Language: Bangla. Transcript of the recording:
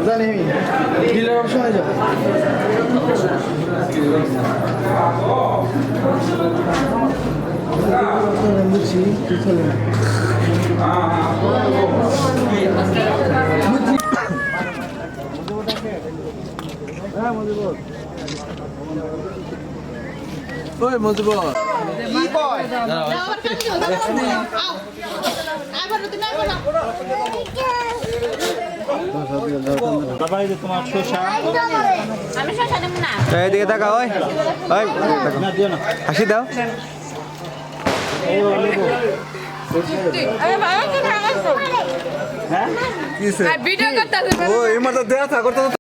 জানি আমি ডিলার অপশনে যাবো বুঝছি তুই চলে না ওই মজিবর কি কয় তোমার শসা আমি শসা দেব না এইদিকে তাকা ওই ওই না দিও না হাসি দাও আরে ভাই কি খাওয়াছো হ্যাঁ কিসে ভিডিও করতেছে ও এই মত দেয়া থাকো তো